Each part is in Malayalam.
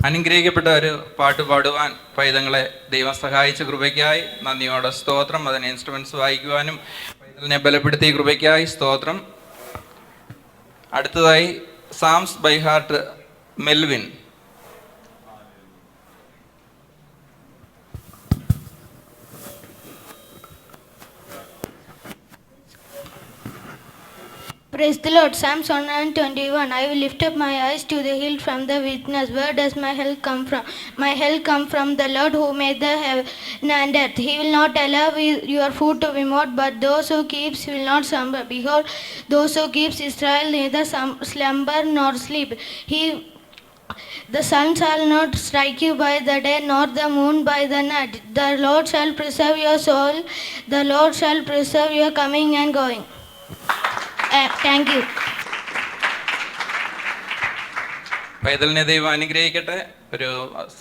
അനുഗ്രഹിക്കപ്പെട്ട ഒരു പാട്ട് പാടുവാൻ പൈതങ്ങളെ ദൈവം സഹായിച്ച കൃപയ്ക്കായി നന്ദിയോടെ സ്തോത്രം. അതിന് ഇൻസ്ട്രുമെൻറ്റ്സ് വായിക്കുവാനും പൈതലിനെ ബലപ്പെടുത്തിയ കൃപയ്ക്കായി സ്തോത്രം. അടുത്തതായി psalms by heart Melvin. Praise the Lord. Psalms 121. I will lift up my eyes to the hill from the wilderness. Where does my help come from? My help come from the Lord who made the heaven and earth. He will not allow your foot to be moved, but those who keeps will not slumber. Behold, those who keeps Israel neither slumber nor sleep. The sun shall not strike you by the day, nor the moon by the night. The Lord shall preserve your soul. The Lord shall preserve your coming and going. Thank you. പൈതലിനെ ദൈവം അനുഗ്രഹിക്കട്ടെ. ഒരു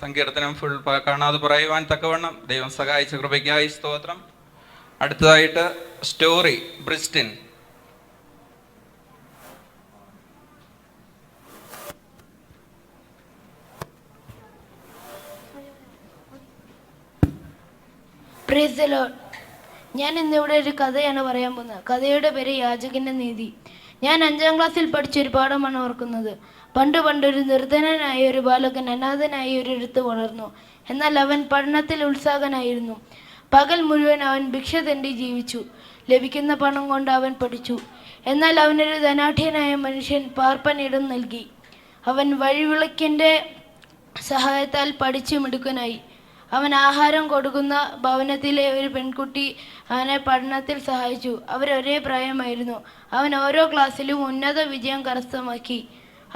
സങ്കീർത്തനം ഫുൾ കാണാതെ പറയുവാൻ തക്കവണ്ണം ദൈവം സഹായിച്ച കൃപയ്ക്കായി സ്തോത്രം. അടുത്തതായിട്ട് സ്റ്റോറി ബ്രിസ്റ്റിൻ. Praise the Lord. ഞാൻ ഇന്നിവിടെ ഒരു കഥയാണ് പറയാൻ പോകുന്നത്. കഥയുടെ പേര് യാചകന്റെ നീതി. ഞാൻ 5ാം ക്ലാസ്സിൽ പഠിച്ചൊരു പാഠമാണ് ഓർക്കുന്നത്. പണ്ടൊരു നിർധനനായ ഒരു ബാലകൻ അനാഥനായി ഒരിടത്ത് വളർന്നു. എന്നാൽ അവൻ പഠനത്തിൽ ഉത്സാഹനായിരുന്നു. പകൽ മുഴുവൻ അവൻ ഭിക്ഷ തെണ്ടി ജീവിച്ചു. ലഭിക്കുന്ന പണം കൊണ്ട് അവൻ പഠിച്ചു. എന്നാൽ അവനൊരു ധനാഢ്യനായ മനുഷ്യൻ പാർപ്പനിടം നൽകി. അവൻ വഴിവിളക്കിൻ്റെ സഹായത്താൽ പഠിച്ചു മിടുക്കനായി. അവൻ ആഹാരം കൊടുക്കുന്ന ഭവനത്തിലെ ഒരു പെൺകുട്ടി അവനെ പഠനത്തിൽ സഹായിച്ചു. അവരൊരേ പ്രായമായിരുന്നു. അവൻ ഓരോ ക്ലാസ്സിലും ഉന്നത വിജയം കരസ്ഥമാക്കി.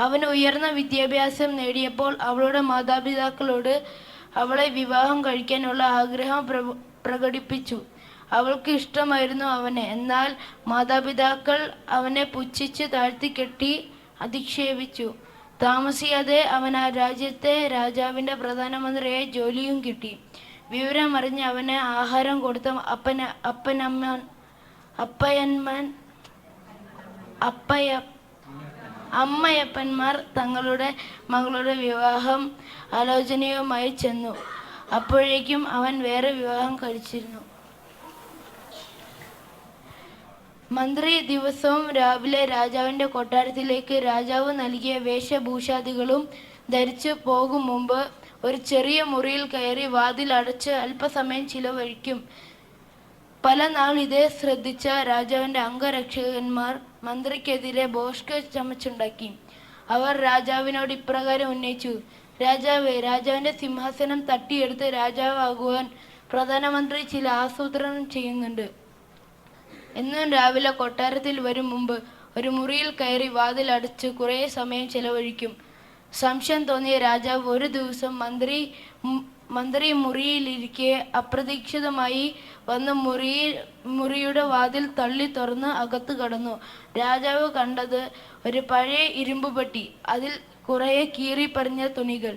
അവൻ ഉയർന്ന വിദ്യാഭ്യാസം നേടിയപ്പോൾ അവളുടെ മാതാപിതാക്കളോട് അവളെ വിവാഹം കഴിക്കാനുള്ള ആഗ്രഹം പ്രകടിപ്പിച്ചു. അവൾക്ക് ഇഷ്ടമായിരുന്നു അവനെ. എന്നാൽ മാതാപിതാക്കൾ അവനെ പുച്ഛിച്ച് താഴ്ത്തിക്കെട്ടി അധിക്ഷേപിച്ചു. താമസിയാതെ അവൻ ആ രാജ്യത്തെ രാജാവിൻ്റെ പ്രധാനമന്ത്രിയായി ജോലിയും കിട്ടി. വിവരമറിഞ്ഞ് അവന് ആഹാരം കൊടുത്ത അമ്മയപ്പന്മാർ തങ്ങളുടെ മകളുടെ വിവാഹം ആലോചനയുമായി ചെന്നു. അപ്പോഴേക്കും അവൻ വേറെ വിവാഹം കഴിച്ചിരുന്നു. മന്ത്രി ദിവസവും രാവിലെ രാജാവിൻ്റെ കൊട്ടാരത്തിലേക്ക് രാജാവ് നൽകിയ വേഷഭൂഷാദികളും ധരിച്ചു പോകും മുമ്പ് ഒരു ചെറിയ മുറിയിൽ കയറി വാതിൽ അടച്ച് അല്പസമയം ചിലവഴിക്കും. പല നാൾ ഇതേ ശ്രദ്ധിച്ച രാജാവിൻ്റെ അംഗരക്ഷകന്മാർ മന്ത്രിക്കെതിരെ ബോഷ്ക് ചമച്ചുണ്ടാക്കി. അവർ രാജാവിനോട് ഇപ്രകാരം ഉന്നയിച്ചു: രാജാവേ, രാജാവിൻ്റെ സിംഹാസനം തട്ടിയെടുത്ത് രാജാവാകുവാൻ പ്രധാനമന്ത്രി ചില ആസൂത്രണം ചെയ്യുന്നുണ്ട്. എന്നും രാവിലെ കൊട്ടാരത്തിൽ വരും മുമ്പ് ഒരു മുറിയിൽ കയറി വാതിൽ അടച്ച് കുറേ സമയം ചെലവഴിക്കും. സംശയം തോന്നിയ രാജാവ് ഒരു ദിവസം മന്ത്രി മുറിയിലിരിക്കെ അപ്രതീക്ഷിതമായി വന്ന് മുറിയുടെ വാതിൽ തള്ളി തുറന്ന് അകത്ത് കടന്നു. രാജാവ് കണ്ടത് ഒരു പഴയ ഇരുമ്പ് പെട്ടി, അതിൽ കുറേ കീറിപ്പറിഞ്ഞ തുണികൾ.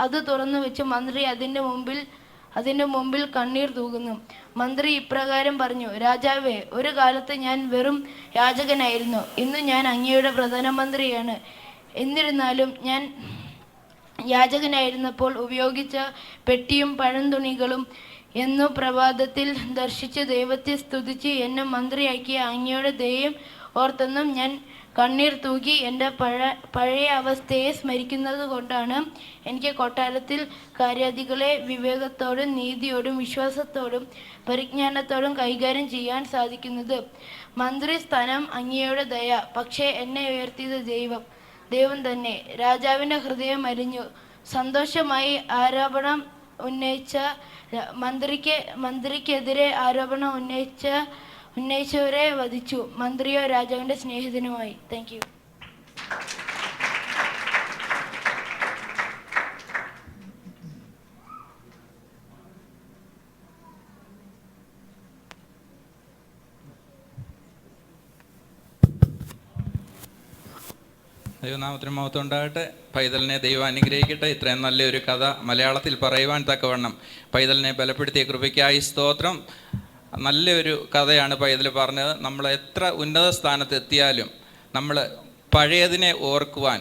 അത് തുറന്നു വെച്ച് മന്ത്രി അതിൻ്റെ മുമ്പിൽ കണ്ണീർ തൂകുന്നു. മന്ത്രി ഇപ്രകാരം പറഞ്ഞു: രാജാവേ, ഒരു കാലത്ത് ഞാൻ വെറും യാചകനായിരുന്നു. ഇന്ന് ഞാൻ അങ്ങയുടെ പ്രധാനമന്ത്രിയാണ്. എന്നിരുന്നാലും ഞാൻ യാചകനായിരുന്നപ്പോൾ ഉപയോഗിച്ച പെട്ടിയും പഴംതുണികളും എന്നു പ്രഭാതത്തിൽ ദർശിച്ച് ദൈവത്തെ സ്തുതിച്ച് എന്നെ മന്ത്രിയാക്കിയ അങ്ങയുടെ ദയം ഓർത്തെന്നും ഞാൻ കണ്ണീർ തൂകി. എൻ്റെ പഴയ അവസ്ഥയെ സ്മരിക്കുന്നത് കൊണ്ടാണ് എനിക്ക് കൊട്ടാരത്തിൽ കാര്യാദികളെ വിവേകത്തോടും നീതിയോടും വിശ്വാസത്തോടും പരിജ്ഞാനത്തോടും കൈകാര്യം ചെയ്യാൻ സാധിക്കുന്നത്. മന്ത്രിസ്ഥാനം അങ്ങയുടെ ദയ, പക്ഷേ എന്നെ ഉയർത്തിയത് ദൈവം തന്നെ. രാജാവിൻ്റെ ഹൃദയം അരിഞ്ഞു. സന്തോഷമായി ആരോപണം ഉന്നയിച്ച മന്ത്രിക്കെതിരെ ആരോപണം ഉന്നയിച്ചവരെ വധിച്ചു. മന്ത്രിയോ രാജാവിൻ്റെ സ്നേഹിതനുമായി. Thank you. ദൈവനാമത്തിന് മഹത്വം ഉണ്ടാകട്ടെ. പൈതലിനെ ദൈവം അനുഗ്രഹിക്കട്ടെ. ഇത്രയും നല്ലൊരു കഥ മലയാളത്തിൽ പറയുവാൻ തക്കവണ്ണം പൈതലിനെ ബലപ്പെടുത്തിയ കൃപയ്ക്കായി സ്തോത്രം. നല്ലൊരു കഥയാണ് പൈതൽ പറഞ്ഞത്. നമ്മൾ എത്ര ഉന്നത സ്ഥാനത്ത് എത്തിയാലും നമ്മൾ പഴയതിനെ ഓർക്കുവാൻ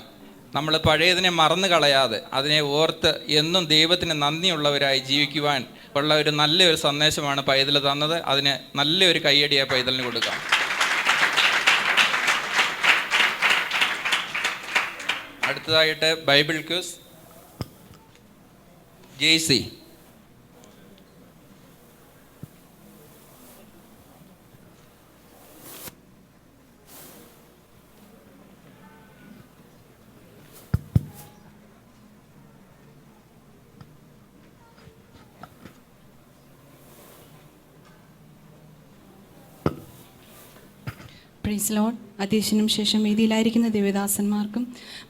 നമ്മൾ പഴയതിനെ മറന്നു കളയാതെ അതിനെ ഓർത്ത് എന്നും ദൈവത്തിന് നന്ദിയുള്ളവരായി ജീവിക്കുവാൻ ഉള്ള ഒരു നല്ലൊരു സന്ദേശമാണ് പൈതൽ തന്നത്. അതിന് നല്ലൊരു കയ്യടിയായി പൈതലിന് കൊടുക്കാം. അടുത്തതായിട്ട് Bible quiz Jaicy. Praise Lord. അധ്യക്ഷനും ശേഷം വേദിയിലായിരിക്കുന്ന ദേവദാസന്മാർക്കും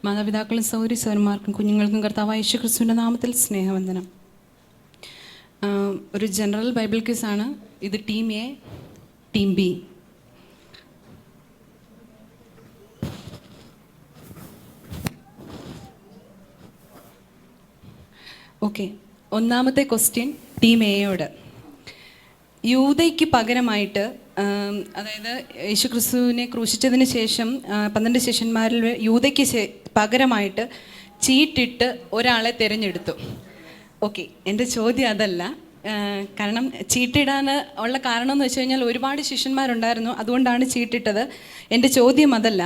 മാതാപിതാക്കളും സൗരി സൗരന്മാർക്കും കുഞ്ഞുങ്ങൾക്കും കർത്താവായ യേശു ക്രിസ്തുവിൻ്റെ നാമത്തിൽ സ്നേഹവന്ദനം. ഒരു ജനറൽ ബൈബിൾ ക്വിസാണ് ഇത്. Team A, team B. Okay, ഒന്നാമത്തെ ക്വസ്റ്റ്യൻ ടീം എയോട്. യൂദയ്ക്ക് പകരമായിട്ട്, അതായത് യേശു ക്രിസ്തുവിനെ ക്രൂശിച്ചതിന് ശേഷം 12 ശിഷ്യന്മാരിൽ യൂദയ്ക്ക് പകരമായിട്ട് ചീട്ടിട്ട് ഒരാളെ തിരഞ്ഞെടുത്തു. ഓക്കെ, എൻ്റെ ചോദ്യം അതല്ല. കാരണം ചീട്ടിടാൻ ഉള്ള കാരണം എന്ന് വെച്ച് കഴിഞ്ഞാൽ ഒരുപാട് ശിഷ്യന്മാരുണ്ടായിരുന്നു, അതുകൊണ്ടാണ് ചീട്ടിട്ടത്. എൻ്റെ ചോദ്യം അതല്ല.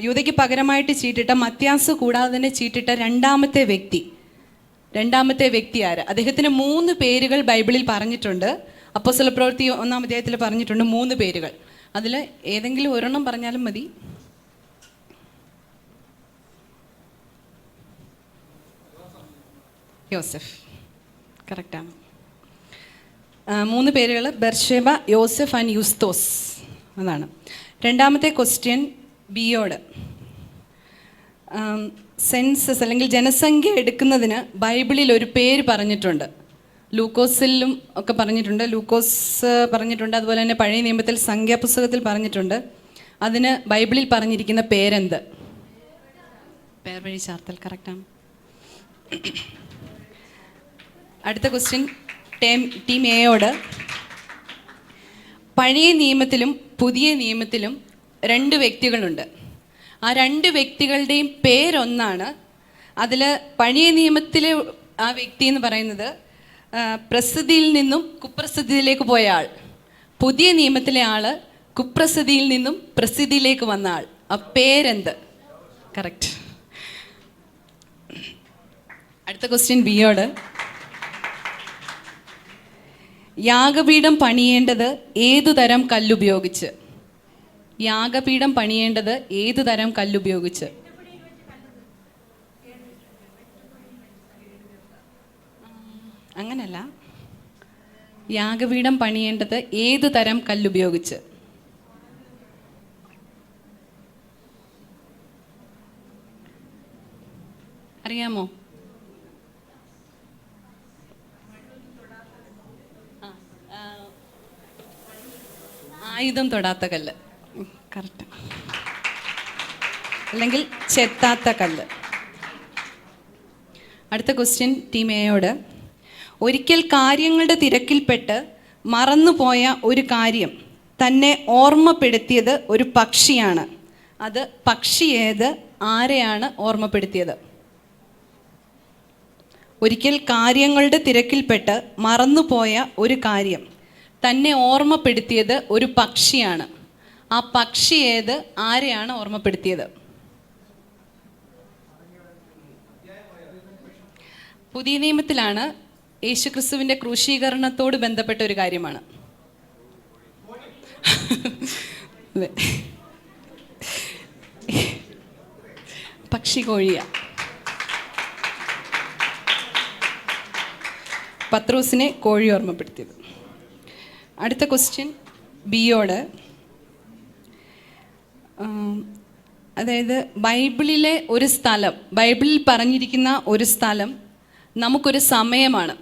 യൂദയ്ക്ക് പകരമായിട്ട് ചീട്ടിട്ട മത്യാസ് കൂടാതെ തന്നെ ചീട്ടിട്ട രണ്ടാമത്തെ വ്യക്തി ആര്? അദ്ദേഹത്തിന് 3 പേരുകൾ ബൈബിളിൽ പറഞ്ഞിട്ടുണ്ട്. അപ്പോസ്തല പ്രവൃത്തി 1-ാം അധ്യായത്തിൽ പറഞ്ഞിട്ടുണ്ട് 3 പേരുകൾ. അതിൽ ഏതെങ്കിലും ഒരെണ്ണം പറഞ്ഞാലും മതി. യോസഫ്, കറക്റ്റാണ്. 3 പേരുകൾ ബർശേബ, യോസഫ് ആൻഡ് യൂസ്തോസ്. അതാണ്. രണ്ടാമത്തെ ക്വസ്റ്റ്യൻ ബിയോട്. സെൻസസ് അല്ലെങ്കിൽ ജനസംഖ്യ എടുക്കുന്നതിന് ബൈബിളിൽ ഒരു പേര് പറഞ്ഞിട്ടുണ്ട്. ലൂക്കോസിലും ഒക്കെ പറഞ്ഞിട്ടുണ്ട്. ലൂക്കോസ് പറഞ്ഞിട്ടുണ്ട്, അതുപോലെ തന്നെ പഴയ നിയമത്തിൽ സംഖ്യാപുസ്തകത്തിൽ പറഞ്ഞിട്ടുണ്ട്. അതിന് ബൈബിളിൽ പറഞ്ഞിരിക്കുന്ന പേരെന്ത്? പേർ വഴി ചാർത്തൽ, കറക്റ്റാണ്. അടുത്ത ക്വസ്റ്റ്യൻ ടീം എയോട്. പഴയ നിയമത്തിലും പുതിയ നിയമത്തിലും 2 വ്യക്തികളുണ്ട്. ആ 2 വ്യക്തികളുടെയും പേരൊന്നാണ്. അതിൽ പഴയ നിയമത്തിലെ ആ വ്യക്തി എന്ന് പറയുന്നത് പ്രസിദ്ധിയിൽ നിന്നും കുപ്രസിദ്ധിയിലേക്ക് പോയ ആൾ. പുതിയ നിയമത്തിലെ ആൾ കുപ്രസിദ്ധിയിൽ നിന്നും പ്രസിദ്ധിയിലേക്ക് വന്ന ആൾ. ആ പേരെന്ത്? കറക്റ്റ്. അടുത്ത ക്വസ്റ്റ്യൻ ബിയോട്. യാഗപീഠം പണിയേണ്ടത് ഏതു തരം കല്ലുപയോഗിച്ച്? യാഗപീഠം പണിയേണ്ടത് ഏതു തരം കല്ലുപയോഗിച്ച്? അങ്ങനല്ല. യാഗപീഠം പണിയേണ്ടത് ഏതു തരം കല്ലുപയോഗിച്ച്? അറിയാമോ? ആയുധം തൊടാത്ത കല്ല്, കറക്റ്റ്. അല്ലെങ്കിൽ ചെത്താത്ത കല്ല്. അടുത്ത ക്വസ്റ്റ്യൻ ടീം എയോട്. ഒരിക്കൽ കാര്യങ്ങളുടെ തിരക്കിൽപ്പെട്ട് മറന്നുപോയ ഒരു കാര്യം തന്നെ ഓർമ്മപ്പെടുത്തിയത് ഒരു പക്ഷിയാണ്. അത് പക്ഷി ഏത്? ആരെയാണ് ഓർമ്മപ്പെടുത്തിയത്? ഒരിക്കൽ കാര്യങ്ങളുടെ തിരക്കിൽപ്പെട്ട് മറന്നുപോയ ഒരു കാര്യം തന്നെ ഓർമ്മപ്പെടുത്തിയത് ഒരു പക്ഷിയാണ്. ആ പക്ഷി ഏത്? ആരെയാണ് ഓർമ്മപ്പെടുത്തിയത്? പുതിയ നിയമത്തിലാണ്. യേശുക്രിസ്തുവിൻ്റെ ക്രൂശീകരണത്തോട് ബന്ധപ്പെട്ട ഒരു കാര്യമാണ്. പക്ഷി കോഴിയ. പത്രോസിനെ കോഴി ഓർമ്മപ്പെടുത്തിയത്. അടുത്ത ക്വസ്റ്റ്യൻ ബിയോട്. അതായത് ബൈബിളിലെ ഒരു സ്ഥലം, ബൈബിളിൽ പറഞ്ഞിരിക്കുന്ന ഒരു സ്ഥലം നമുക്കൊരു സമയമാണ്.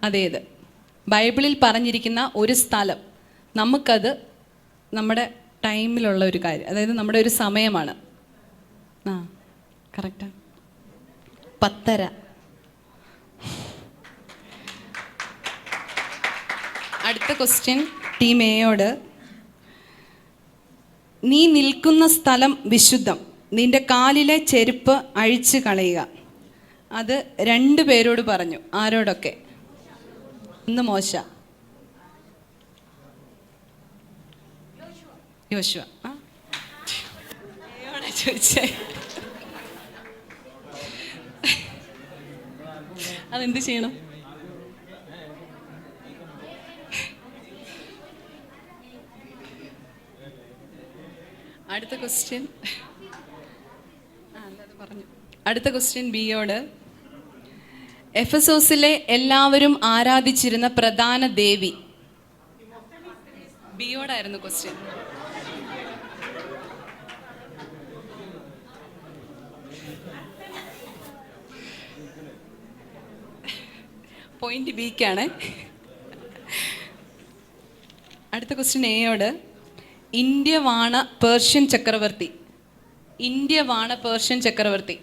അതേത്? ബൈബിളിൽ പറഞ്ഞിരിക്കുന്ന ഒരു സ്ഥലം നമുക്കത് നമ്മുടെ ടൈമിലുള്ള ഒരു കാര്യം, അതായത് നമ്മുടെ ഒരു സമയമാണ്. ആ, കറക്റ്റാണ്. 10:30. അടുത്ത ക്വസ്റ്റ്യൻ ടീം എയോട്. നീ നിൽക്കുന്ന സ്ഥലം വിശുദ്ധം, നിന്റെ കാലിലെ ചെരുപ്പ് അഴിച്ചു കളയുക. അത് 2 പേരോട് പറഞ്ഞു. ആരോടൊക്കെ? ഒന്ന് മോശ, യോശുവ. ചോദിച്ചേ അതെന്ത് ചെയ്യണം? അടുത്ത ക്വസ്റ്റ്യൻ പറഞ്ഞു. അടുത്ത ക്വസ്റ്റ്യൻ ബിയോട്. എഫെസോസിലെ എല്ലാവരും ആരാധിച്ചിരുന്ന പ്രധാന ദേവി. ബിയോടായിരുന്നു ക്വസ്റ്റ്യൻ. പോയിന്റ് ബിക്കാണ്. അടുത്ത ക്വസ്റ്റ്യൻ എയോട്. ഇന്ത്യ വാണ പേർഷ്യൻ ചക്രവർത്തി. ഇന്ത്യ വാണ പേർഷ്യൻ ചക്രവർത്തി.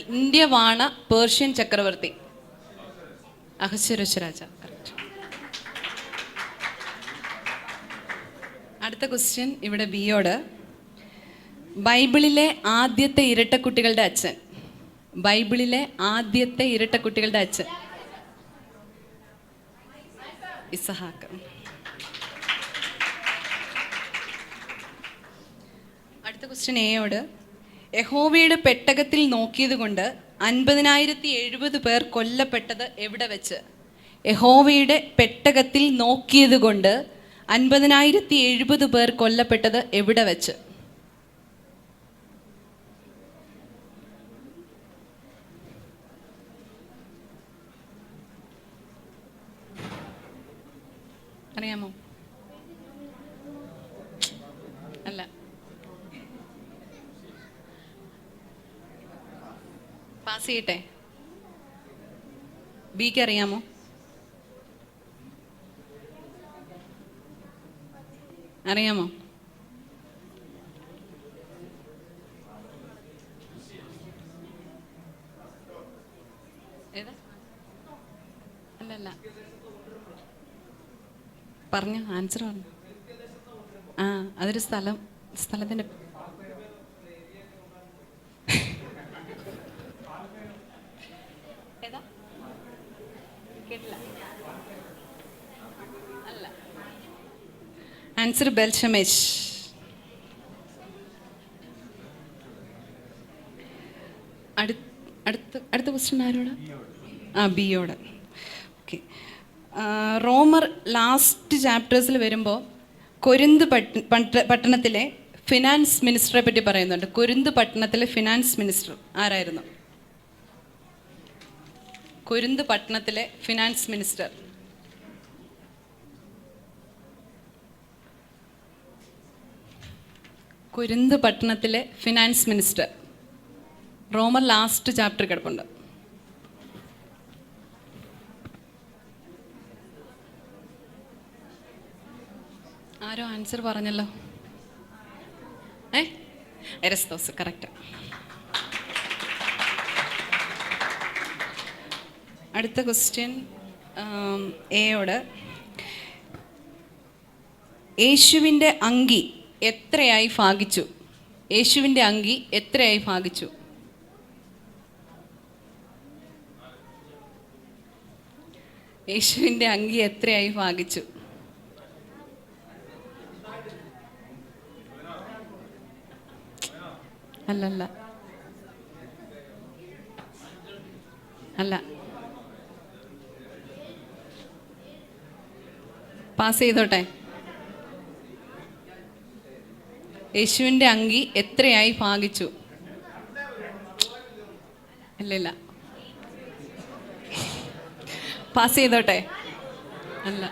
ഇന്ത്യ വാണ പേർഷ്യൻ ചക്രവർത്തി അഹശ്വരോഷ് രാജ. അടുത്ത ക്വസ്റ്റ്യൻ ഇവിടെ ബിയോട്. ബൈബിളിലെ ആദ്യത്തെ ഇരട്ടക്കുട്ടികളുടെ അച്ഛൻ. ബൈബിളിലെ ആദ്യത്തെ ഇരട്ടക്കുട്ടികളുടെ അച്ഛൻ ഇസഹാക്ക്. അടുത്ത ക്വസ്റ്റ്യൻ എയോട്. യഹോവയുടെ പെട്ടകത്തിൽ നോക്കിയത് കൊണ്ട് 50,070 പേർ കൊല്ലപ്പെട്ടത് എവിടെ വെച്ച്? യഹോവയുടെ പെട്ടകത്തിൽ നോക്കിയത് കൊണ്ട് 50,070 പേർ കൊല്ലപ്പെട്ടത് എവിടെ വെച്ച്? അറിയാമോ? അല്ല. പാസ് ചെയ്യട്ടെ? ബിക്ക് അറിയാമോ? അറിയാമോ? ഏതാ? അല്ലല്ല, പറഞ്ഞു. ആൻസർ പറഞ്ഞു. അതൊരു സ്ഥലത്തിൻ്റെ ഏതാ? കേട്ടില്ല. അല്ല. ആൻസർ ബെൽഷമേഷ്. അടുത്ത ക്വസ്റ്റ്യൻ ആരോട്? ബിയോട്. ഓക്കെ. റോമർ ലാസ്റ്റ് ചാപ്റ്റേഴ്സിൽ വരുമ്പോൾ കൊരിന്ത് പട്ടണത്തിലെ ഫിനാൻസ് മിനിസ്റ്ററെ പറ്റി പറയുന്നുണ്ട്. കൊരിന്ത് പട്ടണത്തിലെ ഫിനാൻസ് മിനിസ്റ്റർ ആരായിരുന്നു? കൊരിന്ത് പട്ടണത്തിലെ ഫിനാൻസ് മിനിസ്റ്റർ. കൊരിന്ത് പട്ടണത്തിലെ ഫിനാൻസ് മിനിസ്റ്റർ. റോമർ ലാസ്റ്റ് ചാപ്റ്റർ കിടപ്പുണ്ട്. ആരോ ആൻസർ പറഞ്ഞല്ലോ. എരസ്തോസ്. കറക്റ്റ്. അടുത്ത ക്വസ്റ്റ്യൻ എയോട്. യേശുവിൻ്റെ അങ്കി എത്രയായി ഭാഗിച്ചു? യേശുവിൻ്റെ അങ്കി എത്രയായി ഭാഗിച്ചു? യേശുവിൻ്റെ അങ്കി എത്രയായി ഭാഗിച്ചു? അല്ലല്ല, അല്ല. പാസ് ചെയ്തോട്ടെ? യേശുവിൻ്റെ അങ്കി എത്രയായി ഭാഗിച്ചു? ഇല്ലില്ല. പാസ് ചെയ്തോട്ടെ? അല്ല.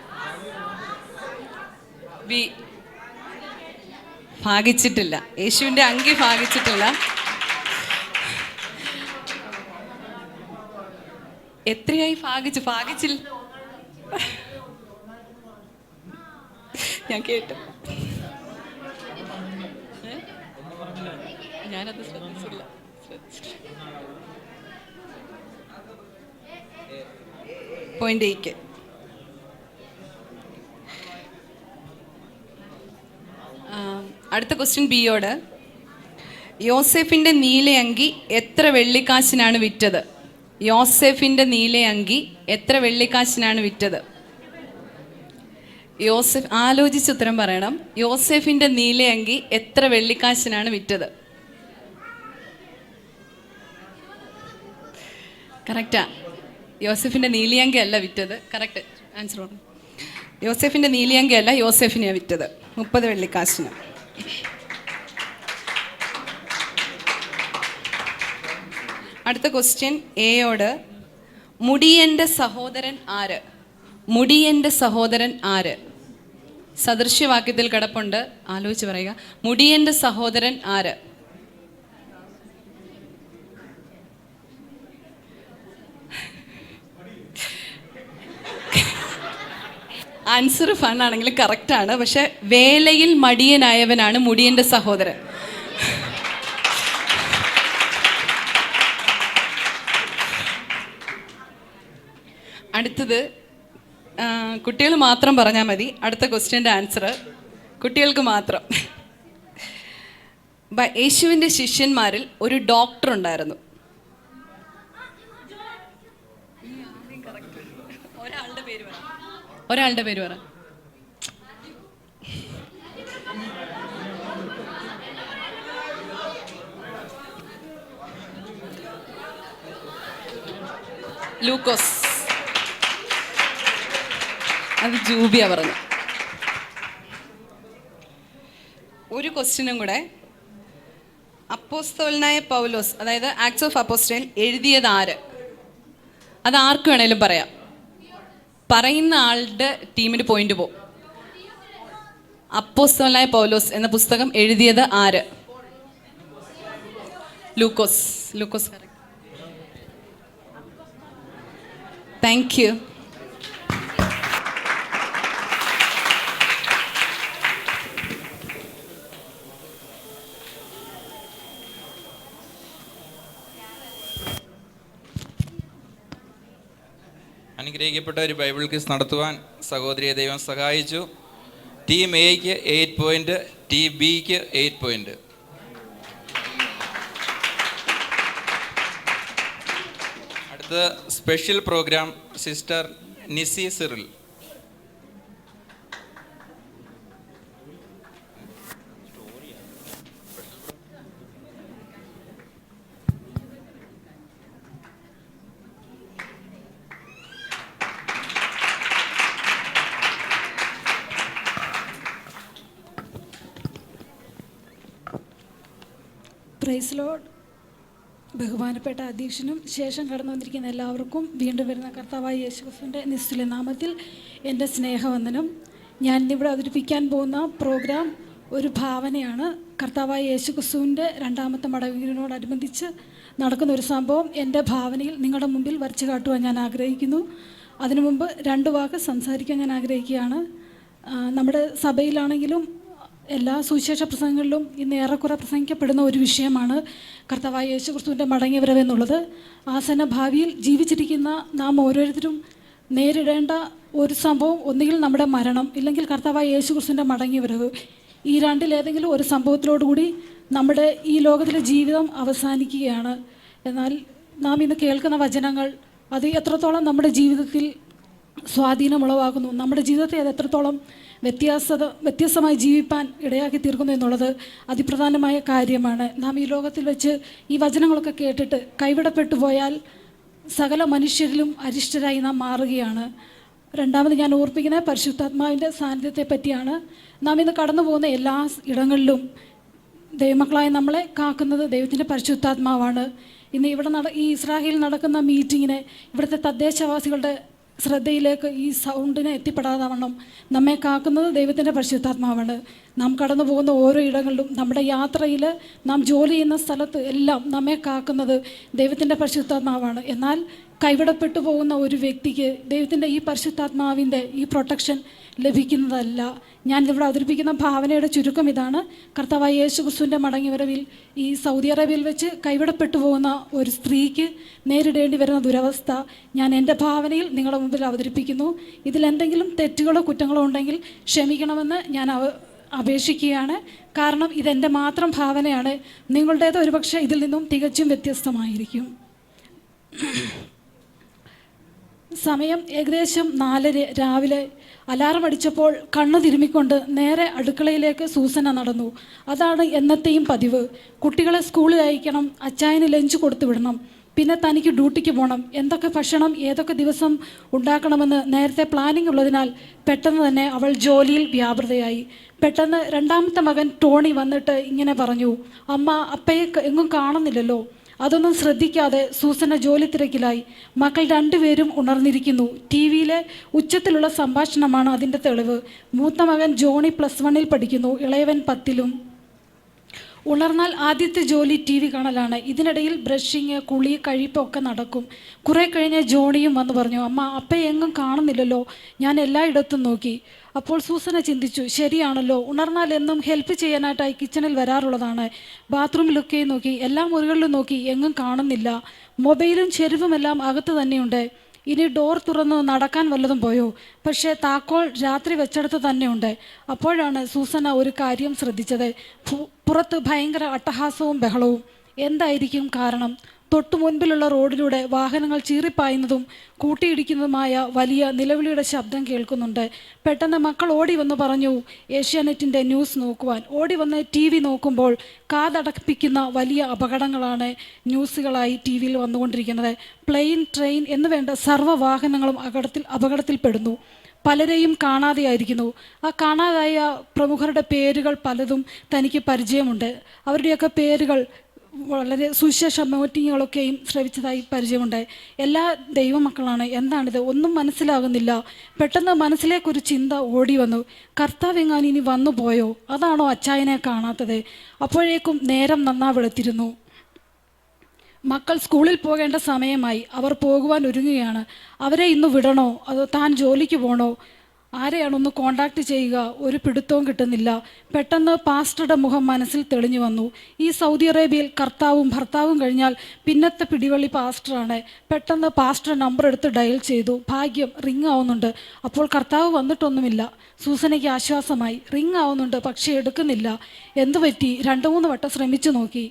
ബി. ഭാഗിച്ചിട്ടില്ല. യേശുവിൻ്റെ അങ്കി ഭാഗിച്ചിട്ടില്ല. എത്രയായി ഭാഗിച്ചു? ഭാഗിച്ചില്ല. ഞാൻ കേട്ടു. ഞാനത് ശ്രദ്ധിച്ചില്ല. പോയിന്റ് എയ്ക്ക്. അടുത്ത ക്വസ്റ്റ്യൻ ബിയോട്. യോസെഫിൻ്റെ നീലയങ്കി എത്ര വെള്ളിക്കാശിനാണ് വിറ്റത്? യോസെഫിൻ്റെ നീലയങ്കി എത്ര വെള്ളിക്കാശിനാണ് വിറ്റത്? യോസെഫ് ആലോചിച്ച് ഉത്തരം പറയണം. യോസെഫിൻ്റെ നീലയങ്കി എത്ര വെള്ളിക്കാശിനാണ് വിറ്റത്? കറക്റ്റാ. യോസെഫിൻ്റെ നീലിയങ്കി അല്ല വിറ്റത്. കറക്റ്റ് ആൻസർ പറഞ്ഞു. യോസെഫിൻ്റെ നീലിയങ്കി അല്ല, യോസെഫിനെയാണ് വിറ്റത് 30 വെള്ളിക്കാശിന്. അടുത്ത ക്വസ്റ്റ്യൻ എയോട്. മുടിയൻ്റെ സഹോദരൻ ആര്? മുടിയൻ്റെ സഹോദരൻ ആര്? സദൃശ്യവാക്യത്തിൽ കിടപ്പുണ്ട്, ആലോചിച്ച് പറയുക. മുടിയൻ്റെ സഹോദരൻ ആര്? ആൻസർ ഫണ്ണാണെങ്കിൽ കറക്റ്റാണ്, പക്ഷെ വേലയിൽ മടിയനായവനാണ് മുടിയൻ്റെ സഹോദരൻ. അടുത്തത് കുട്ടികൾ മാത്രം പറഞ്ഞാൽ മതി. അടുത്ത ക്വസ്റ്റ്യൻ്റെ ആൻസർ കുട്ടികൾക്ക് മാത്രം. യേശുവിൻ്റെ ശിഷ്യന്മാരിൽ ഒരു ഡോക്ടർ ഉണ്ടായിരുന്നു. ഒരാളുടെ പേര് പറ. ലൂക്കോസ്. അത് ജൂബിയ പറഞ്ഞു. ഒരു ക്വസ്റ്റ്യനും കൂടെ. അപ്പോസ്തലനായ പൗലോസ്, അതായത് ആക്ട്സ് ഓഫ് അപ്പോസ്റ്റൽ എഴുതിയത് ആര്? അത് ആർക്ക് വേണേലും പറയാം. പറയുന്ന ആളുടെ ടീമിന് പോയിന്റ് പോകും. അപ്പോസ്തലനായ പൗലോസ് എന്ന പുസ്തകം എഴുതിയത് ആര്? ലൂക്കോസ്. ലൂക്കോസ്. Thank you. അനുഗ്രഹിക്കപ്പെട്ട ഒരു ബൈബിൾ ക്വിസ് നടത്തുവാൻ സഹോദരിയെ ദൈവം സഹായിച്ചു. ടീം എക്ക് 8 പോയിന്റ്, ടീം ബിക്ക് 8 പോയിന്റ്. അടുത്ത special programme sister Nisi Cyril. Praise Lord. ബഹുമാനപ്പെട്ട അധ്യക്ഷനും ശേഷം കടന്നു വന്നിരിക്കുന്ന എല്ലാവർക്കും വീണ്ടും വരുന്ന കർത്താവായ യേശുക്രിസ്തുവിൻ്റെ നിസ്തുല നാമത്തിൽ എൻ്റെ സ്നേഹവന്ദനം. ഞാൻ ഇന്നിവിടെ അവതരിപ്പിക്കാൻ പോകുന്ന പ്രോഗ്രാം ഒരു ഭാവനയാണ്. കർത്താവായ യേശുക്രിസ്തുവിൻ്റെ രണ്ടാമത്തെ മടങ്ങിനോടനുബന്ധിച്ച് നടക്കുന്ന ഒരു സംഭവം എൻ്റെ ഭാവനയിൽ നിങ്ങളുടെ മുമ്പിൽ വരച്ചു കാട്ടുവാൻ ഞാൻ ആഗ്രഹിക്കുന്നു. അതിനു മുമ്പ് 2 വാക്ക് സംസാരിക്കാൻ ഞാൻ ആഗ്രഹിക്കുകയാണ്. നമ്മുടെ സഭയിലാണെങ്കിലും എല്ലാ സുവിശേഷ പ്രസംഗങ്ങളിലും ഇന്ന് ഏറെക്കുറെ പ്രസംഗിക്കപ്പെടുന്ന ഒരു വിഷയമാണ് കർത്താവായ യേശുക്രിസ്തുവിൻ്റെ മടങ്ങിവരവെന്നുള്ളത്. ആസന്ന ഭാവിയിൽ ജീവിച്ചിരിക്കുന്ന നാം ഓരോരുത്തരും നേരിടേണ്ട ഒരു സംഭവം ഒന്നുകിൽ നമ്മുടെ മരണം, ഇല്ലെങ്കിൽ കർത്താവായ യേശുക്രിസ്തുവിൻ്റെ മടങ്ങിവരവ്. ഈ രണ്ടിലേതെങ്കിലും ഒരു സംഭവത്തിലോടുകൂടി നമ്മുടെ ഈ ലോകത്തിലെ ജീവിതം അവസാനിക്കുകയാണ്. എന്നാൽ നാം ഇന്ന് കേൾക്കുന്ന വചനങ്ങൾ അത് എത്രത്തോളം നമ്മുടെ ജീവിതത്തിൽ സ്വാധീനമുളവാക്കുന്നു, നമ്മുടെ ജീവിതത്തെ അത് എത്രത്തോളം വ്യത്യസ്തമായി ജീവിപ്പാൻ ഇടയാക്കി തീർക്കുന്നു എന്നുള്ളത് അതിപ്രധാനമായ കാര്യമാണ്. നാം ഈ ലോകത്തിൽ വെച്ച് ഈ വചനങ്ങളൊക്കെ കേട്ടിട്ട് കൈവിടപ്പെട്ടു പോയാൽ സകല മനുഷ്യരിലും അരിഷ്ടരായി നാം മാറുകയാണ്. രണ്ടാമത് ഞാൻ ഓർപ്പിക്കുന്ന പരിശുദ്ധാത്മാവിൻ്റെ സാന്നിധ്യത്തെ പറ്റിയാണ്. നാം ഇന്ന് കടന്നു പോകുന്ന എല്ലാ ഇടങ്ങളിലും ദൈവമക്കളായ നമ്മളെ കാക്കുന്നത് ദൈവത്തിൻ്റെ പരിശുദ്ധാത്മാവാണ്. ഇന്ന് ഇവിടെ ഈ ഇസ്രായേലിൽ നടക്കുന്ന മീറ്റിങ്ങിനെ ഇവിടുത്തെ തദ്ദേശവാസികളുടെ ശ്രദ്ധയിലേക്ക് ഈ സൗണ്ടിനെ എത്തിപ്പെടാതെ വണ്ണം നമ്മെ കാക്കുന്നത് ദൈവത്തിൻ്റെ പരിശുദ്ധാത്മാവാണ്. നാം കടന്നു പോകുന്ന ഓരോ ഇടങ്ങളിലും, നമ്മുടെ യാത്രയിൽ, നാം ജോലി ചെയ്യുന്ന സ്ഥലത്ത് എല്ലാം നമ്മെ കാക്കുന്നത് ദൈവത്തിൻ്റെ പരിശുദ്ധാത്മാവാണ്. എന്നാൽ കൈവിടപ്പെട്ടു പോകുന്ന ഒരു വ്യക്തിക്ക് ദൈവത്തിൻ്റെ ഈ പരിശുദ്ധാത്മാവിൻ്റെ ഈ പ്രൊട്ടക്ഷൻ ലഭിക്കുന്നതല്ല. ഞാനിവിടെ അവതരിപ്പിക്കുന്ന ഭാവനയുടെ ചുരുക്കം ഇതാണ്. കർത്താവായ യേശുക്രിസ്തുവിൻ്റെ മടങ്ങിവരവിൽ ഈ സൗദി അറേബ്യയിൽ വെച്ച് കൈവിടപ്പെട്ടു പോകുന്ന ഒരു സ്ത്രീക്ക് നേരിടേണ്ടി വരുന്ന ദുരവസ്ഥ ഞാൻ എൻ്റെ ഭാവനയിൽ നിങ്ങളുടെ മുമ്പിൽ അവതരിപ്പിക്കുന്നു. ഇതിലെന്തെങ്കിലും തെറ്റുകളോ കുറ്റങ്ങളോ ഉണ്ടെങ്കിൽ ക്ഷമിക്കണമെന്ന് ഞാൻ അപേക്ഷിക്കുകയാണ്. കാരണം ഇതെൻ്റെ മാത്രം ഭാവനയാണ്. നിങ്ങളുടേത് ഒരുപക്ഷെ ഇതിൽ നിന്നും തികച്ചും വ്യത്യസ്തമായിരിക്കും. സമയം ഏകദേശം 4 രാവിലെ. അലാറം അടിച്ചപ്പോൾ കണ്ണു തിരുമ്മിക്കൊണ്ട് നേരെ അടുക്കളയിലേക്ക് സൂസന നടന്നു. അതാണ് എന്നത്തെയും പതിവ്. കുട്ടികളെ സ്കൂളിൽ അയക്കണം, അച്ചായന് ലഞ്ച് കൊടുത്തു വിടണം, പിന്നെ തനിക്ക് ഡ്യൂട്ടിക്ക് പോകണം. എന്തൊക്കെ ഭക്ഷണം ഏതൊക്കെ ദിവസം ഉണ്ടാക്കണമെന്ന് നേരത്തെ പ്ലാനിംഗ് ഉള്ളതിനാൽ പെട്ടെന്ന് തന്നെ അവൾ ജോലിയിൽ വ്യാപൃതയായി. പെട്ടെന്ന് രണ്ടാമത്തെ മകൻ ടോണി വന്നിട്ട് ഇങ്ങനെ പറഞ്ഞു, അമ്മ അപ്പയെ എങ്ങും കാണുന്നില്ലല്ലോ. അതൊന്നും ശ്രദ്ധിക്കാതെ സൂസന ജോലി തിരക്കിലായി. മക്കൾ 2 പേരും ഉണർന്നിരിക്കുന്നു. ടി വിയിലെ ഉച്ചത്തിലുള്ള സംഭാഷണമാണ് അതിൻ്റെ തെളിവ്. മൂത്ത മകൻ ജോണി +1 പഠിക്കുന്നു, ഇളയവൻ 10. ഉണർന്നാൽ ആദ്യത്തെ ജോലി ടി വി കാണലാണ്. ഇതിനിടയിൽ ബ്രഷിങ്, കുളി, കഴിപ്പൊക്കെ നടക്കും. കുറെ കഴിഞ്ഞ് ജോണിയും വന്ന് പറഞ്ഞു, അമ്മ അപ്പയെ എങ്ങും കാണുന്നില്ലല്ലോ, ഞാൻ എല്ലായിടത്തും നോക്കി. അപ്പോൾ സൂസന ചിന്തിച്ചു, ശരിയാണല്ലോ, ഉണർന്നാൽ എന്നും ഹെൽപ്പ് ചെയ്യാനായിട്ടായി കിച്ചണിൽ വരാറുള്ളതാണ്. ബാത്റൂമിലൊക്കെ നോക്കി, എല്ലാ മുറികളിലും നോക്കി, എങ്ങും കാണുന്നില്ല. മൊബൈലും ചെരുവുമെല്ലാം അകത്ത് തന്നെയുണ്ട്. ഇനി ഡോർ തുറന്ന് നടക്കാൻ വല്ലതും പോയോ? പക്ഷേ താക്കോൽ രാത്രി വെച്ചെടുത്ത് തന്നെയുണ്ട്. അപ്പോഴാണ് സൂസന ഒരു കാര്യം ശ്രദ്ധിച്ചത്. പുറത്ത് ഭയങ്കര അട്ടഹാസവും ബഹളവും. എന്തായിരിക്കും കാരണം? തൊട്ടു മുൻപിലുള്ള റോഡിലൂടെ വാഹനങ്ങൾ ചീറിപ്പായുന്നതും കൂട്ടിയിടിക്കുന്നതുമായ വലിയ നിലവിളിയുടെ ശബ്ദം കേൾക്കുന്നുണ്ട്. പെട്ടെന്ന് മക്കൾ ഓടി വന്ന് പറഞ്ഞു ഏഷ്യാനെറ്റിൻ്റെ ന്യൂസ് നോക്കുവാൻ. ഓടി വന്ന് ടി വി നോക്കുമ്പോൾ കാതടപ്പിക്കുന്ന വലിയ അപകടങ്ങളാണ് ന്യൂസുകളായി ടി വിയിൽ വന്നുകൊണ്ടിരിക്കുന്നത്. പ്ലെയിൻ, ട്രെയിൻ എന്ന് വേണ്ട സർവ്വ വാഹനങ്ങളും അപകടത്തിൽപ്പെടുന്നു. പലരെയും കാണാതെയായിരിക്കുന്നു. ആ കാണാതായ പ്രമുഖരുടെ പേരുകൾ പലതും തനിക്ക് പരിചയമുണ്ട്. അവരുടെയൊക്കെ പേരുകൾ വളരെ സുശേഷ മീറ്റിങ്ങുകളൊക്കെയും ശ്രവിച്ചതായി പരിചയമുണ്ട്. എല്ലാ ദൈവമക്കളാണ്. എന്താണിത്? ഒന്നും മനസ്സിലാകുന്നില്ല. പെട്ടെന്ന് മനസ്സിലേക്കൊരു ചിന്ത ഓടി വന്നു. കർത്താവ് എങ്ങാനും ഇനി വന്നു പോയോ? അതാണോ അച്ചായനെ കാണാത്തത്? അപ്പോഴേക്കും നേരം വെളുത്തിരുന്നു. മക്കൾ സ്കൂളിൽ പോകേണ്ട സമയമായി. അവർ പോകുവാൻ ഒരുങ്ങുകയാണ്. അവരെ ഇന്ന് വിടണോ അതോ താൻ ജോലിക്ക് പോകണോ? ആരെയാണൊന്ന് കോണ്ടാക്ട് ചെയ്യുക? ഒരു പിടുത്തവും കിട്ടുന്നില്ല. പെട്ടെന്ന് പാസ്റ്ററുടെ മുഖം മനസ്സിൽ തെളിഞ്ഞു വന്നു. ഈ സൗദി അറേബ്യയിൽ കർത്താവും ഭർത്താവും കഴിഞ്ഞാൽ പിന്നത്തെ പിടിവള്ളി പാസ്റ്ററാണ്. പെട്ടെന്ന് പാസ്റ്റർ നമ്പർ എടുത്ത് ഡയൽ ചെയ്തു. ഭാഗ്യം, റിങ് ആവുന്നുണ്ട്. അപ്പോൾ കർത്താവ് വന്നിട്ടൊന്നുമില്ല. സൂസനയ്ക്ക് ആശ്വാസമായി. റിങ് ആവുന്നുണ്ട്, പക്ഷേ എടുക്കുന്നില്ല. എന്തു പറ്റി? 2-3 വട്ടം ശ്രമിച്ചു നോക്കി,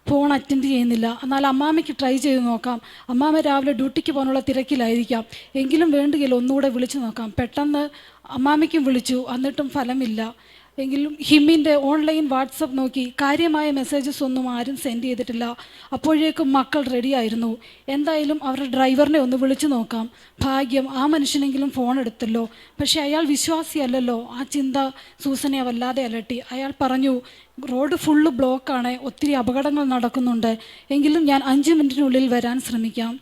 ഫോൺ അറ്റൻഡ് ചെയ്യുന്നില്ല. എന്നാൽ അമ്മാമ്മയ്ക്ക് ട്രൈ ചെയ്ത് നോക്കാം. അമ്മാമ്മ രാവിലെ ഡ്യൂട്ടിക്ക് പോകാനുള്ള തിരക്കിലായിരിക്കാം. എങ്കിലും വേണ്ടുകയില്ല, ഒന്നുകൂടെ വിളിച്ചു നോക്കാം. പെട്ടെന്ന് അമ്മാമ്മയ്ക്കും വിളിച്ചു, എന്നിട്ടും ഫലമില്ല. എങ്കിലും ഹിമ്മിൻ്റെ ഓൺലൈൻ വാട്സപ്പ് നോക്കി. കാര്യമായ മെസ്സേജസ് ഒന്നും ആരും സെൻഡ് ചെയ്തിട്ടില്ല. അപ്പോഴേക്കും മക്കൾ റെഡിയായിരുന്നു. എന്തായാലും അവരുടെ ഡ്രൈവറിനെ ഒന്ന് വിളിച്ചു നോക്കാം. ഭാഗ്യം, ആ മനുഷ്യനെങ്കിലും ഫോൺ എടുത്തല്ലോ. പക്ഷേ അയാൾ വിശ്വാസിയല്ലല്ലോ. ആ ചിന്ത സൂസനെ വല്ലാതെ അലട്ടി. അയാൾ പറഞ്ഞു, റോഡ് ഫുള്ള് ബ്ലോക്കാണ്, ഒത്തിരി അപകടങ്ങൾ നടക്കുന്നുണ്ട്. എങ്കിലും ഞാൻ 5 മിനിറ്റിനുള്ളിൽ വരാൻ ശ്രമിക്കാം.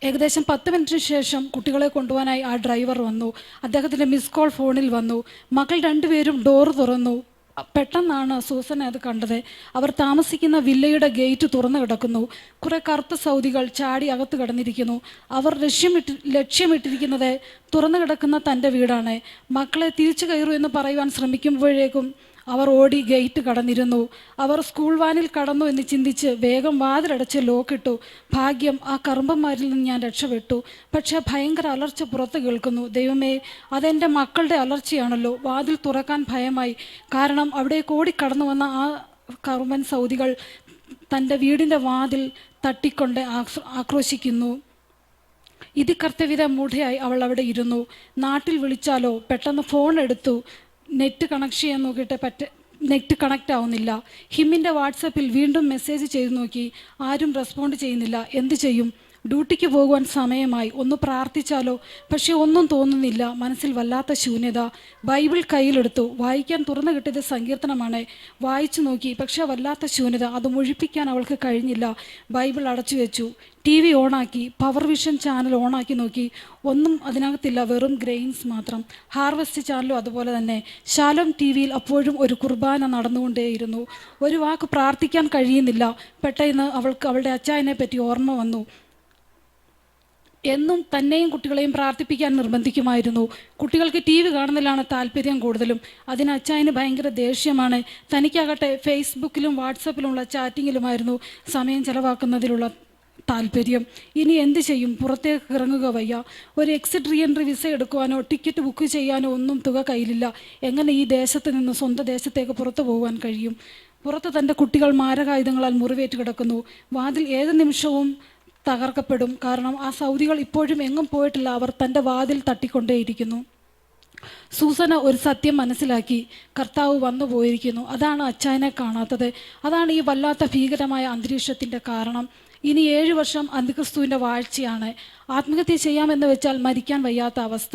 ഏകദേശം 10 മിനിറ്റിന് ശേഷം കുട്ടികളെ കൊണ്ടുപോകാനായി ആ ഡ്രൈവർ വന്നു. അദ്ദേഹത്തിൻ്റെ മിസ് കോൾ ഫോണിൽ വന്നു. മക്കൾ 2 പേരും ഡോറ് തുറന്നു. പെട്ടെന്നാണ് സൂസന അത് കണ്ടത്. അവർ താമസിക്കുന്ന വില്ലയുടെ ഗേറ്റ് തുറന്നു കിടക്കുന്നു. കുറെ കറുത്ത സൗദികൾ ചാടി അകത്ത് കിടന്നിരിക്കുന്നു. അവർ ലക്ഷ്യമിട്ടിരിക്കുന്നത് തുറന്നു കിടക്കുന്ന തൻ്റെ വീടാണ്. മക്കളെ തിരിച്ചു കയറൂ എന്ന് പറയുവാൻ ശ്രമിക്കുമ്പോഴേക്കും അവർ ഓടി ഗേറ്റ് കടന്നിരുന്നു. അവർ സ്കൂൾ വാനിൽ കടന്നു എന്ന് ചിന്തിച്ച് വേഗം വാതിലടച്ച് ലോക്കിട്ടു. ഭാഗ്യം, ആ കറുമ്പന്മാരിൽ നിന്ന് ഞാൻ രക്ഷപ്പെട്ടു. പക്ഷേ ഭയങ്കര അലർച്ച പുറത്ത് കേൾക്കുന്നു. ദൈവമേ, അതെൻ്റെ മക്കളുടെ അലർച്ചയാണല്ലോ. വാതിൽ തുറക്കാൻ ഭയമായി. കാരണം അവിടേക്ക് ഓടിക്കടന്നു വന്ന ആ കറുമ്പൻ സൗദികൾ തൻ്റെ വീടിൻ്റെ വാതിൽ തട്ടിക്കൊണ്ട് ആക്രോശിക്കുന്നു. ഇത് കർത്തവ്യത മൂഢയായി അവൾ അവിടെ ഇരുന്നു. നാട്ടിൽ വിളിച്ചാലോ? പെട്ടെന്ന് ഫോൺ എടുത്തു. നെറ്റ് കണക്ട് ചെയ്യാൻ നോക്കിയിട്ട് നെറ്റ് കണക്റ്റ് ആവുന്നില്ല. ഹിമ്മിൻ്റെ വാട്സപ്പിൽ വീണ്ടും മെസ്സേജ് ചെയ്തു നോക്കി. ആരും റെസ്പോണ്ട് ചെയ്യുന്നില്ല. എന്ത് ചെയ്യും? ഡ്യൂട്ടിക്ക് പോകുവാൻ സമയമായി. ഒന്ന് പ്രാർത്ഥിച്ചാലോ? പക്ഷേ ഒന്നും തോന്നുന്നില്ല. മനസ്സിൽ വല്ലാത്ത ശൂന്യത. ബൈബിൾ കയ്യിലെടുത്തു. വായിക്കാൻ തുറന്നു കിട്ടിയത് സങ്കീർത്തനമാണ്. വായിച്ചു നോക്കി, പക്ഷേ വല്ലാത്ത ശൂന്യത. അത് മുഴിപ്പിക്കാൻ അവൾക്ക് കഴിഞ്ഞില്ല. ബൈബിൾ അടച്ചു വെച്ചു. ടി വി ഓണാക്കി. പവർ വിഷൻ ചാനൽ ഓണാക്കി നോക്കി. ഒന്നും അതിനകത്തില്ല, വെറും ഗ്രെയിൻസ് മാത്രം. ഹാർവെസ്റ്റ് ചാനലും അതുപോലെ തന്നെ. ശാലോം ടി വിയിൽ അപ്പോഴും ഒരു കുർബാന നടന്നുകൊണ്ടേയിരുന്നു. ഒരു വാക്ക് പ്രാർത്ഥിക്കാൻ കഴിയുന്നില്ല. പെട്ടെന്ന് അവൾക്ക് അവളുടെ അച്ചായനെ പറ്റി ഓർമ്മ വന്നു. എന്നും തന്നെയും കുട്ടികളെയും പ്രാർത്ഥിപ്പിക്കാൻ നിർബന്ധിക്കുമായിരുന്നു. കുട്ടികൾക്ക് ടി വി കാണുന്നതിലാണ് താല്പര്യം കൂടുതലും. അതിന് അച്ചായന് ഭയങ്കര ദേഷ്യമാണ്. തനിക്കാകട്ടെ ഫേസ്ബുക്കിലും വാട്സപ്പിലുമുള്ള ചാറ്റിങ്ങിലുമായിരുന്നു സമയം ചെലവാക്കുന്നതിലുള്ള താല്പര്യം. ഇനി എന്ത് ചെയ്യും? പുറത്തേക്ക് ഇറങ്ങുക വയ്യ. ഒരു എക്സിറ്റ് റീ എൻട്രി വിസ എടുക്കുവാനോ ടിക്കറ്റ് ബുക്ക് ചെയ്യാനോ ഒന്നും തുക കയ്യിലില്ല. എങ്ങനെ ഈ ദേശത്ത് നിന്ന് സ്വന്തം ദേശത്തേക്ക് പുറത്തു പോകാൻ കഴിയും? പുറത്ത് തൻ്റെ കുട്ടികൾ മാരകായുധങ്ങളാൽ മുറിവേറ്റ് കിടക്കുന്നു. വാതിൽ ഏത് നിമിഷവും തകർക്കപ്പെടും. കാരണം ആ സൗദികൾ ഇപ്പോഴും എങ്ങും പോയിട്ടില്ല. അവർ തൻ്റെ വാതിൽ തട്ടിക്കൊണ്ടേയിരിക്കുന്നു. സൂസന ഒരു സത്യം മനസ്സിലാക്കി. കർത്താവ് വന്നു പോയിരിക്കുന്നു. അതാണ് അച്ചായനെ കാണാത്തത്. അതാണ് ഈ വല്ലാത്ത ഭീകരമായ അന്തരീക്ഷത്തിൻ്റെ കാരണം. ഇനി 7 വർഷം അന്തിക്രിസ്തുവിൻ്റെ വാഴ്ചയാണ്. ആത്മഹത്യ ചെയ്യാമെന്ന് വെച്ചാൽ മരിക്കാൻ വയ്യാത്ത അവസ്ഥ.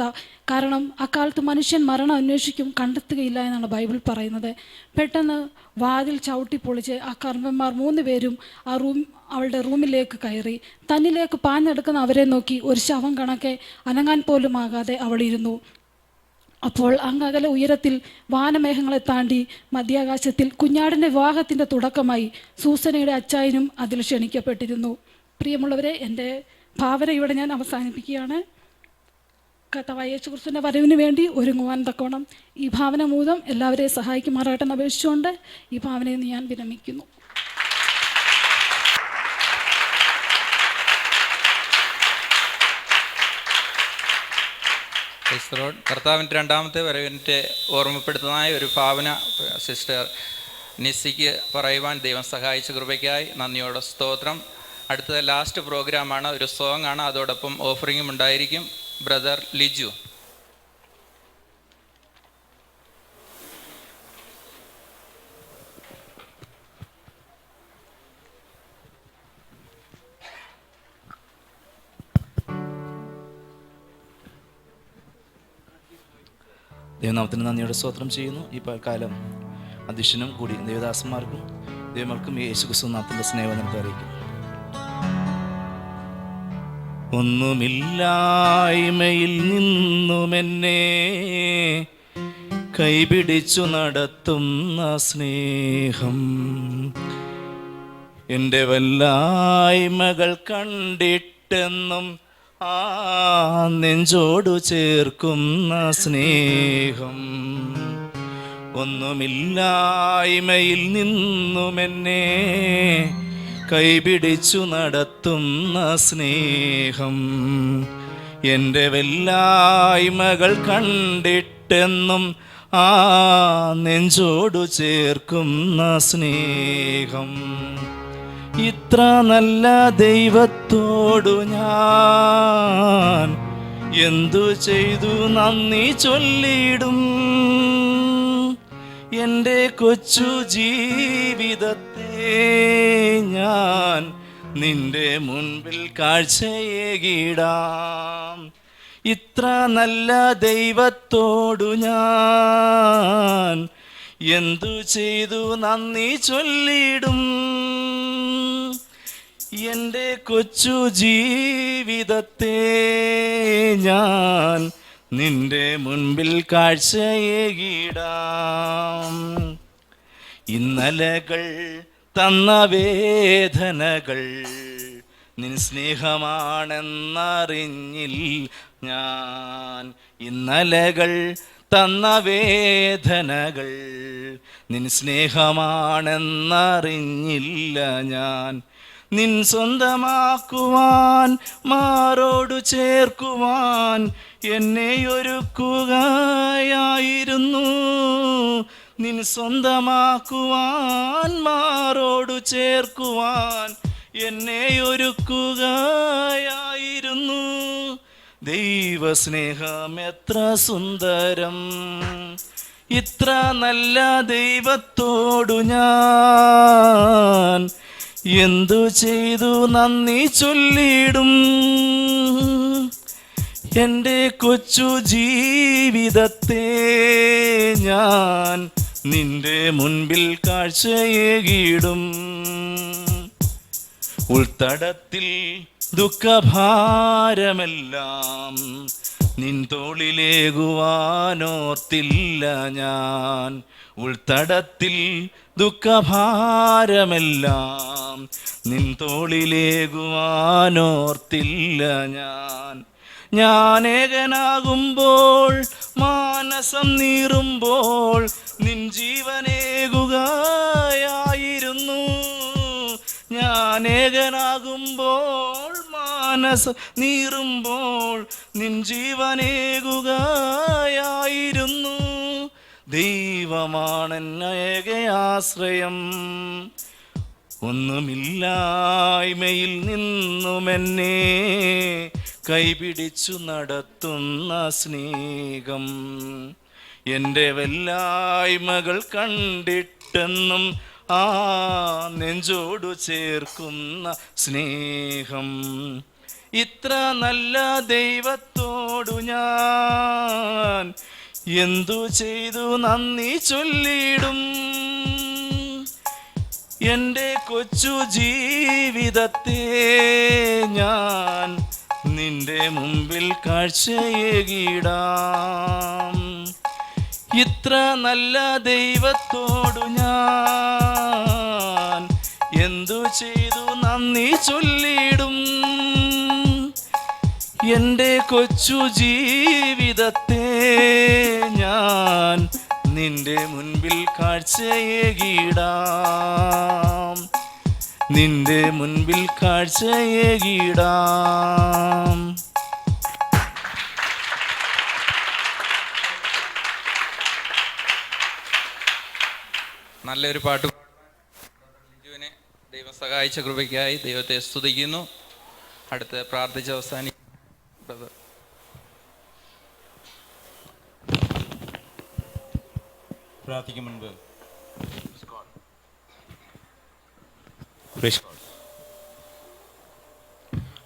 കാരണം അക്കാലത്ത് മനുഷ്യൻ മരണം അന്വേഷിക്കും, കണ്ടെത്തുകയില്ല എന്നാണ് ബൈബിൾ പറയുന്നത്. പെട്ടെന്ന് വാതിൽ ചവിട്ടിപ്പൊളിച്ച് ആ കർമ്മന്മാർ 3 പേരും അവളുടെ റൂമിലേക്ക് കയറി. തന്നിലേക്ക് പാഞ്ഞെടുക്കുന്ന അവരെ നോക്കി ഒരു ശവം കണക്കെ അനങ്ങാൻ പോലും ആകാതെ അവളിരുന്നു. അപ്പോൾ അങ്ങകലെ ഉയരത്തിൽ വാനമേഘങ്ങളെ താണ്ടി മധ്യാകാശത്തിൽ കുഞ്ഞാടിൻ്റെ വിവാഹത്തിൻ്റെ തുടക്കമായി സൂസനയുടെ അച്ചായനും അതിൽ ക്ഷണിക്കപ്പെട്ടിരുന്നു. പ്രിയമുള്ളവരെ, എൻ്റെ ഭാവന ഇവിടെ ഞാൻ അവസാനിപ്പിക്കുകയാണ്. കർത്താവായ യേശുക്രിസ്തുവിൻ്റെ വരവിന് വേണ്ടി ഒരുങ്ങുവാൻ തക്കോണം ഈ ഭാവന മൂലം എല്ലാവരെയും സഹായിക്കുമാറാകട്ടെ എന്ന് അപേക്ഷിച്ചുകൊണ്ട് ഈ ഭാവനയിൽ നിന്ന് ഞാൻ വിരമിക്കുന്നു. കർത്താവിൻ്റെ രണ്ടാമത്തെ വരവിൻ്റെ ഓർമ്മപ്പെടുത്തുന്നതായ ഒരു ഭാവന സിസ്റ്റർ നിസ്സിക്ക് പറയുവാൻ ദൈവം സഹായിച്ച കൃപയ്ക്കായി നന്ദിയോടെ സ്തോത്രം. അടുത്തത് ലാസ്റ്റ് പ്രോഗ്രാമാണ്, ഒരു സോങ് ആണ്, അതോടൊപ്പം ഓഫറിങ്ങും ഉണ്ടായിരിക്കും. ബ്രദർ ലിജു. ദൈവനാമത്തിന് നന്ദിയോടെ സ്തോത്രം ചെയ്യുന്നു. ഈ കാലം അധ്യക്ഷനും കൂടി ദേവദാസന്മാർക്കും ദൈവങ്ങൾക്കും യേശുക്രിസ്തു നാമത്തിൻ്റെ സ്നേഹം അറിയിക്കും. ഒന്നുമില്ലായ്മയിൽ നിന്നുമെന്നെ കൈപിടിച്ചു നടത്തുന്ന സ്നേഹം, എൻ്റെ വല്ലായ്മകൾ കണ്ടിട്ടെന്നും ആ നെഞ്ചോടു ചേർക്കുന്ന സ്നേഹം, ഒന്നുമില്ലായ്മയിൽ നിന്നുമെന്നെ കൈപിടിച്ചു നടത്തുന്ന സ്നേഹം, എൻ്റെ വല്ലായ്മകൾ കണ്ടിട്ടെന്നും ആ നെഞ്ചോടു ചേർക്കുന്ന സ്നേഹം. ഇത്ര നല്ല ദൈവത്തോടു ഞാൻ എന്തു ചെയ്തു നന്ദി ചൊല്ലിടും? എൻ്റെ കൊച്ചു ജീവിതത്തെ ഞാൻ നിന്റെ മുൻപിൽ കാഴ്ചയേകിടാം. ഇത്ര നല്ല ദൈവത്തോടു ഞാൻ എന്തു ചെയ്തു നന്ദി ചൊല്ലിടും? എൻ്റെ കൊച്ചു ജീവിതത്തെ ഞാൻ നിന്റെ മുൻപിൽ കാഴ്ചയേകിടാം. ഇന്നലകൾ തന്ന വേദനകൾ നിൻ സ്നേഹമാണെന്നറിഞ്ഞില്ല ഞാൻ. ഇന്നലകൾ തന്ന വേദനകൾ നിൻ സ്നേഹമാണെന്നറിഞ്ഞില്ല ഞാൻ. നിൻ സ്വന്തമാക്കുവാൻ മാറോടു ചേർക്കുവാൻ എന്നെ ഒരുക്കുകയായിരുന്നു. നിൻ സ്വന്തമാക്കുവാൻ മാറോടു ചേർക്കുവാൻ എന്നെ ഒരുക്കുകയായിരുന്നു. ദൈവസ്നേഹം എത്ര സുന്ദരം, ഇത്ര നല്ല ദൈവത്തോടു ഞാൻ എന്തു ചെയ്തു നന്ദി ചൊല്ലിടും? എൻ്റെ കൊച്ചു ജീവിതത്തെ ഞാൻ നിന്റെ മുൻപിൽ കാഴ്ചയേകിടും. ഉൾത്തടത്തിൽ ദുഃഖഭാരമെല്ലാം നിൻ തോളിലേകുവാനോർത്തില്ല ഞാൻ. ഉൾത്തടത്തിൽ ദുഃഖഭാരമെല്ലാം നിൻ തോളിലേകുവാനോർത്തില്ല ഞാൻ. ഞാൻ ഏകനാകുമ്പോൾ മാനസം നീറുമ്പോൾ നിൻ ജീവനേകുകയായിരുന്നു. ഞാൻ ഏകനാകുമ്പോൾ മനസ്സ് നീറുമ്പോൾ നിൻ ജീവനേകുകയായിരുന്നു. ദൈവമാണെന്നേകയാശ്രയം. ഒന്നുമില്ലായ്മയിൽ നിന്നുമെന്നെ കൈപിടിച്ചു നടത്തുന്ന സ്നേഹം. എൻ്റെ വല്ലായ്മകൾ കണ്ടിട്ടെന്നും ആ നെഞ്ചോടു ചേർക്കുന്ന സ്നേഹം. ഇത്ര നല്ല ദൈവത്തോടു ഞാൻ എന്തു ചെയ്തു നന്ദി ചൊല്ലിടും. എൻ്റെ കൊച്ചു ജീവിതത്തെ ഞാൻ നിന്റെ മുമ്പിൽ കാഴ്ചയേകിടാം. ഇത്ര നല്ല ദൈവത്തോടു ഞാൻ എന്തു ചെയ്തു നന്ദി ചൊല്ലിടും. എൻ്റെ കൊച്ചു ജീവിതത്തെ ഞാൻ നിന്റെ മുൻപിൽ കാഴ്ചയേകിടാം. നിന്റെ മുൻപിൽ കാഴ്ചയേകിടാം. നല്ലൊരു പാട്ട് ലിജുവിനെ ദൈവം സഹായിച്ച കൃപയ്ക്കായി ദൈവത്തെ സ്തുതിക്കുന്നു. അടുത്ത് പ്രാർത്ഥിച്ച് അവസാനിക്കുന്നത് പ്രാർത്ഥിക്കും മുൻപ്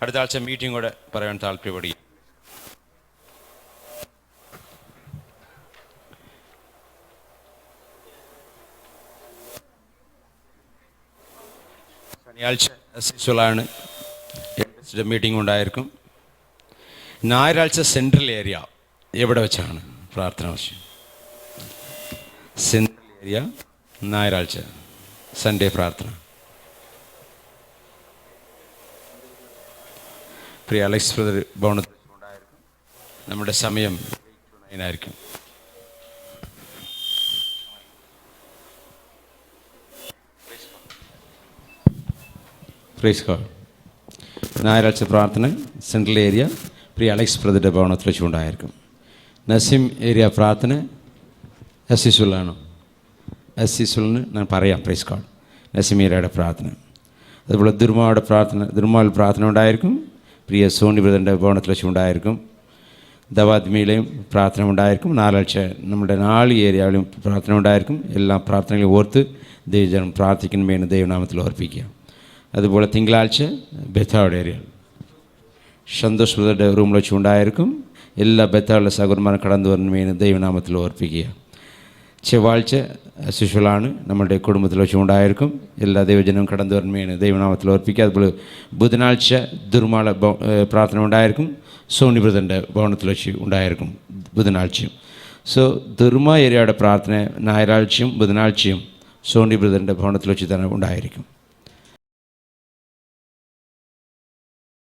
അടുത്ത ആഴ്ച മീറ്റിംഗ് കൂടെ പറയാൻ താല്പര്യപ്പെടുകയും ശനിയാഴ്ച ശിശുളാണ് മീറ്റിംഗ് ഉണ്ടായിരിക്കും. ഞായറാഴ്ച സെൻട്രൽ ഏരിയ എവിടെ വെച്ചാണ് പ്രാർത്ഥന ആവശ്യം? സെൻട്രൽ ഏരിയ ഞായറാഴ്ച സൺഡേ പ്രാർത്ഥന. പ്രിയ അലക്സ് ബ്രദർ ഭവനത്തിൽ ഉണ്ടായിരിക്കും. നമ്മുടെ സമയം 8 ആയിരിക്കും. Praise God. ഞായറാഴ്ച പ്രാർത്ഥന സെൻട്രൽ ഏരിയ പ്രിയ അലക്സ് ബ്രദറുടെ ഭവനത്തിൽ വെച്ചുകൊണ്ടായിരിക്കും. നസീം ഏരിയ പ്രാർത്ഥന എസ്സിസുള്ളാണോ? എസ്സിസുളിന് ഞാൻ പറയാം. Praise God. നസീം ഏരിയയുടെ പ്രാർത്ഥന. അതുപോലെ ദുർമാൽ പ്രാർത്ഥന ഉണ്ടായിരിക്കും. പ്രിയ സോണി ബ്രദറിൻ്റെ ഭവനത്തിൽ വെച്ചുകൊണ്ടായിരിക്കും. ദവാദ്മിയിലെയും പ്രാർത്ഥന ഉണ്ടായിരിക്കും. ഞായറാഴ്ച നമ്മുടെ 4 ഏരിയയിലും പ്രാർത്ഥന ഉണ്ടായിരിക്കും. എല്ലാ പ്രാർത്ഥനകളും ഓർത്ത് ദൈവജനം പ്രാർത്ഥിക്കുന്ന വേണ്ടി ദൈവനാമത്തിൽ ഓർപ്പിക്കുക. അതുപോലെ തിങ്കളാഴ്ച ബെത്താഡ് ഏരിയ സന്തോഷ് ബ്രദറുടെ റൂമിൽ വെച്ചുകൊണ്ടായിരിക്കും. എല്ലാ ബെത്താളുടെ സഹോദരന്മാരും കടന്നു വരുന്ന വേണ്ടി ദൈവനാമത്തിൽ ഓർപ്പിക്കുക. ചൊവ്വാഴ്ച ശിശുളാണ് നമ്മുടെ കുടുംബത്തിൽ വെച്ചുകൊണ്ടായിരിക്കും. എല്ലാ ദൈവജനവും കടന്നു വരുന്ന വേണ്ടി ദൈവനാമത്തിൽ ഓർപ്പിക്കുക. അതുപോലെ ബുധനാഴ്ച ദുർമാള പ്രാർത്ഥന ഉണ്ടായിരിക്കും. സോണി ബ്രദറിൻ്റെ ഭവനത്തിൽ വെച്ച് ഉണ്ടായിരിക്കും ബുധനാഴ്ചയും. സോ ദുർമ ഏരിയയുടെ പ്രാർത്ഥന ഞായറാഴ്ചയും ബുധനാഴ്ചയും സോണി ബ്രദറിൻ്റെ ഭവനത്തിൽ വെച്ച് തന്നെ ഉണ്ടായിരിക്കും.